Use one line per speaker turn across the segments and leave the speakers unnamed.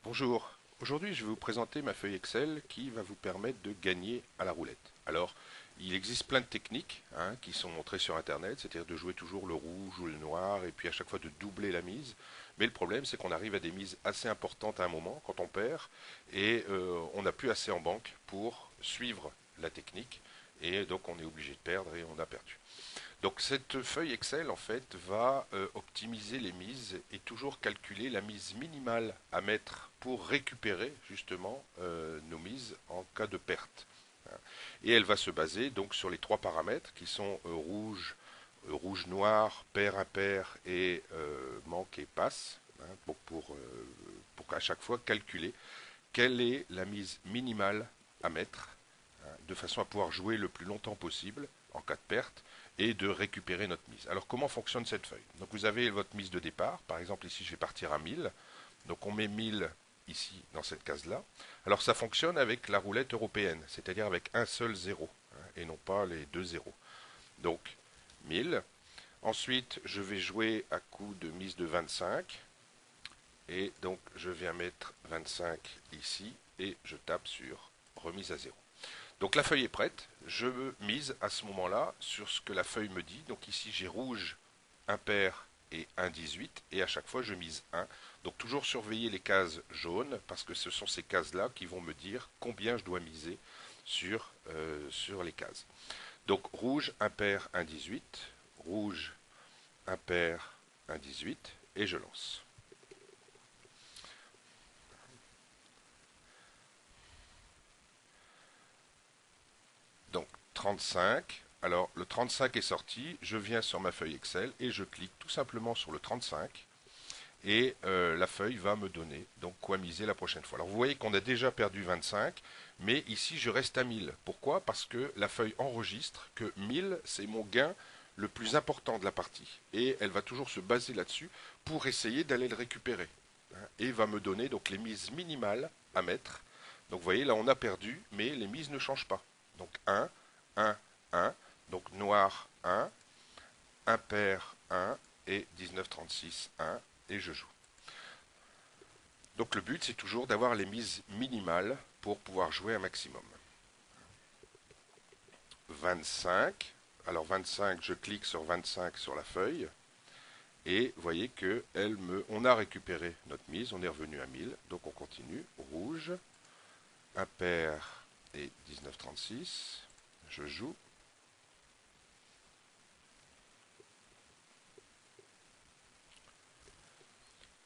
Bonjour, aujourd'hui je vais vous présenter ma feuille Excel qui va vous permettre de gagner à la roulette. Alors, il existe plein de techniques qui sont montrées sur Internet, c'est-à-dire de jouer toujours le rouge ou le noir et puis à chaque fois de doubler la mise. Mais le problème c'est qu'on arrive à des mises assez importantes à un moment quand on perd et on n'a plus assez en banque pour suivre la technique et donc on est obligé de perdre et on a perdu. Donc cette feuille Excel en fait va optimiser les mises et toujours calculer la mise minimale à mettre pour récupérer justement nos mises en cas de perte. Et elle va se baser donc sur les trois paramètres qui sont rouge, rouge noir, pair impair et manque et passe, pour à chaque fois calculer quelle est la mise minimale à mettre de façon à pouvoir jouer le plus longtemps possible en cas de perte et de récupérer notre mise. Alors comment fonctionne cette feuille? Donc vous avez votre mise de départ, par exemple ici je vais partir à 1000, donc on met 1000 ici dans cette case-là. Alors ça fonctionne avec la roulette européenne, c'est-à-dire avec un seul zéro, et non pas les deux zéros. Donc 1000. Ensuite je vais jouer à coup de mise de 25, et donc je viens mettre 25 ici, et je tape sur remise à zéro. Donc la feuille est prête, je mise à ce moment-là sur ce que la feuille me dit. Donc ici j'ai rouge, impair et 1,18 et à chaque fois je mise 1. Donc toujours surveiller les cases jaunes parce que ce sont ces cases-là qui vont me dire combien je dois miser sur les cases. Donc rouge, impair, 1,18, rouge, impair, 1,18 et je lance. Donc 35. Alors le 35 est sorti, je viens sur ma feuille Excel et je clique tout simplement sur le 35 et la feuille va me donner donc quoi miser la prochaine fois. Alors vous voyez qu'on a déjà perdu 25, mais ici je reste à 1000. Pourquoi? Parce que la feuille enregistre que 1000 c'est mon gain le plus important de la partie et elle va toujours se baser là-dessus pour essayer d'aller le récupérer et va me donner donc les mises minimales à mettre. Donc vous voyez là on a perdu mais les mises ne changent pas. Donc 1, 1, 1, donc noir 1, impair 1 et 19,36 1 et je joue. Donc le but c'est toujours d'avoir les mises minimales pour pouvoir jouer un maximum. 25, alors 25 je clique sur 25 sur la feuille et vous voyez que on a récupéré notre mise, on est revenu à 1000, donc on continue, rouge, impair et 19,36, je joue.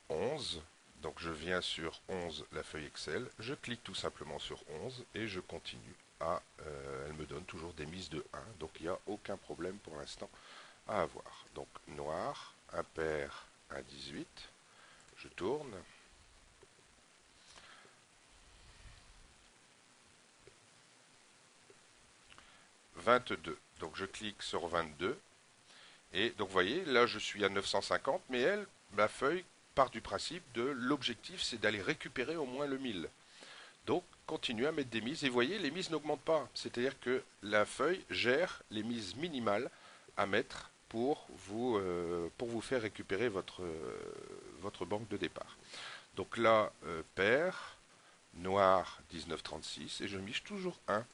11. Donc je viens sur 11, la feuille Excel, je clique tout simplement sur 11 et je continue. Elle me donne toujours des mises de 1, donc il n'y a aucun problème pour l'instant à avoir. Donc noir, impair, 1,18, je tourne. 22, donc je clique sur 22 et donc vous voyez là je suis à 950 mais ma feuille part du principe de l'objectif c'est d'aller récupérer au moins le 1000. Donc, continuez à mettre des mises et voyez, les mises n'augmentent pas. C'est-à-dire que la feuille gère les mises minimales à mettre pour vous faire récupérer votre banque de départ. Donc là, pair, noir 19,36 et je mise toujours 1.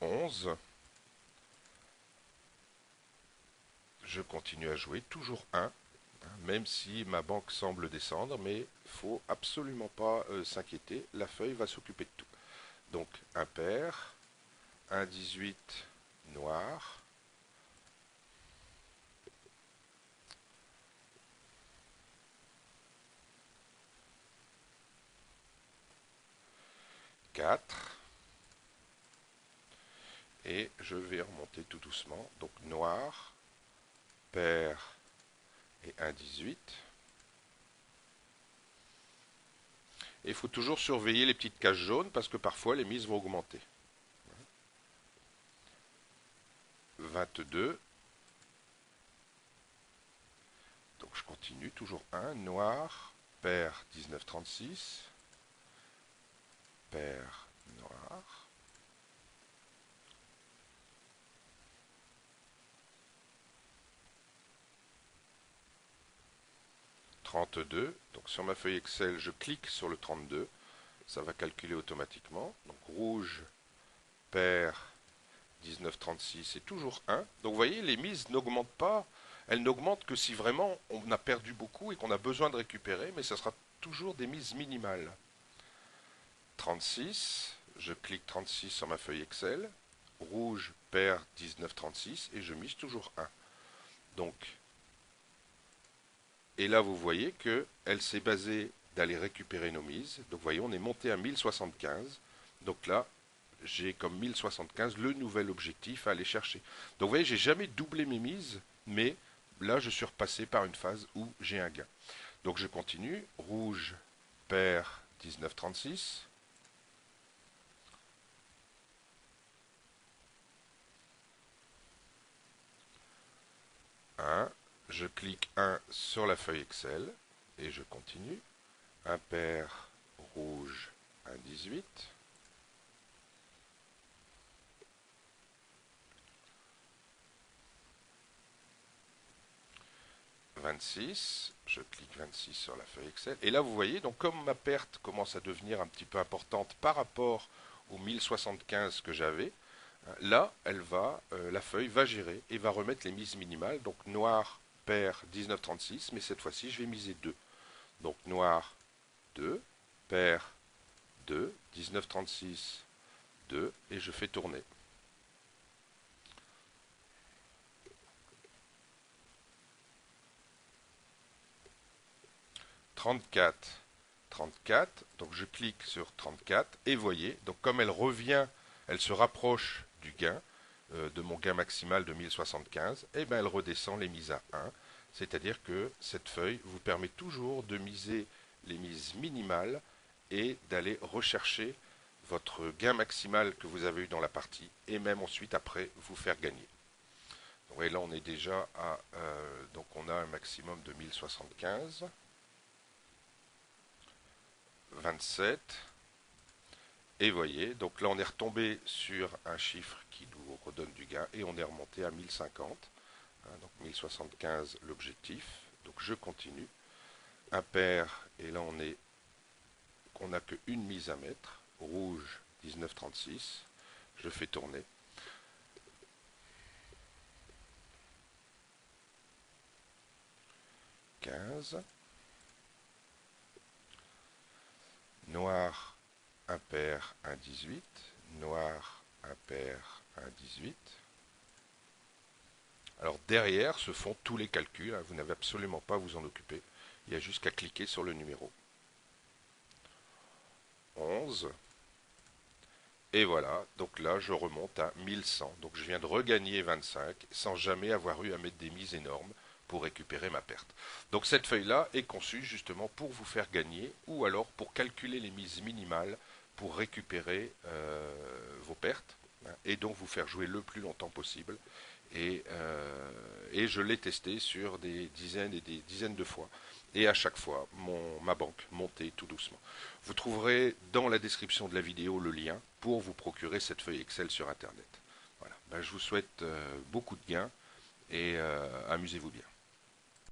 11, je continue à jouer toujours 1, même si ma banque semble descendre, mais il ne faut absolument pas s'inquiéter, la feuille va s'occuper de tout. Donc impair, 1,18 noir, 4 et je vais remonter tout doucement. Donc noir, pair et 1,18. Et il faut toujours surveiller les petites cases jaunes parce que parfois les mises vont augmenter. 22. Donc je continue, toujours 1, noir, pair 19,36, pair noir, 32. Donc sur ma feuille Excel, je clique sur le 32. Ça va calculer automatiquement. Donc rouge, pair, 19,36, c'est toujours 1. Donc vous voyez, les mises n'augmentent pas. Elles n'augmentent que si vraiment on a perdu beaucoup et qu'on a besoin de récupérer, mais ça sera toujours des mises minimales. 36, je clique 36 sur ma feuille Excel. Rouge, pair, 19,36 et je mise toujours 1. Donc, et là vous voyez qu'elle s'est basée d'aller récupérer nos mises. Donc vous voyez, on est monté à 1075. Donc là, j'ai comme 1075 le nouvel objectif à aller chercher. Donc vous voyez, j'ai jamais doublé mes mises, mais là je suis repassé par une phase où j'ai un gain. Donc je continue. Rouge, pair, 19,36. 1, je clique 1 sur la feuille Excel et je continue. Impair rouge 1,18. 26, je clique 26 sur la feuille Excel. Et là, vous voyez, donc comme ma perte commence à devenir un petit peu importante par rapport aux 1075 que j'avais, là, la feuille va gérer et va remettre les mises minimales. Donc noir, pair, 19,36, mais cette fois-ci, je vais miser 2. Donc noir, 2, pair, 2, 19,36, 2, et je fais tourner. « 34, 34, donc je clique sur 34, et voyez, donc comme elle revient, elle se rapproche du gain, de mon gain maximal de 1075, et bien elle redescend les mises à 1, c'est-à-dire que cette feuille vous permet toujours de miser les mises minimales et d'aller rechercher votre gain maximal que vous avez eu dans la partie, et même ensuite après vous faire gagner. Donc là on est déjà à, donc on a un maximum de 1075. 27. Et voyez, donc là on est retombé sur un chiffre qui nous redonne du gain et on est remonté à 1050. Donc 1075 l'objectif. Donc je continue. Impair, et là on n'a qu'une mise à mettre. Rouge 1936. Je fais tourner. « 15. Noir, impair, 1,18. Noir, impair, 1,18. Alors derrière se font tous les calculs, vous n'avez absolument pas à vous en occuper. Il y a juste qu'à cliquer sur le numéro. 11. Et voilà, donc là je remonte à 1100. Donc je viens de regagner 25 sans jamais avoir eu à mettre des mises énormes pour récupérer ma perte. Donc cette feuille-là est conçue justement pour vous faire gagner ou alors pour calculer les mises minimales pour récupérer vos pertes et donc vous faire jouer le plus longtemps possible. Et je l'ai testé sur des dizaines et des dizaines de fois. Et à chaque fois, ma banque montait tout doucement. Vous trouverez dans la description de la vidéo le lien pour vous procurer cette feuille Excel sur Internet. Voilà. Ben, je vous souhaite beaucoup de gains et amusez-vous bien.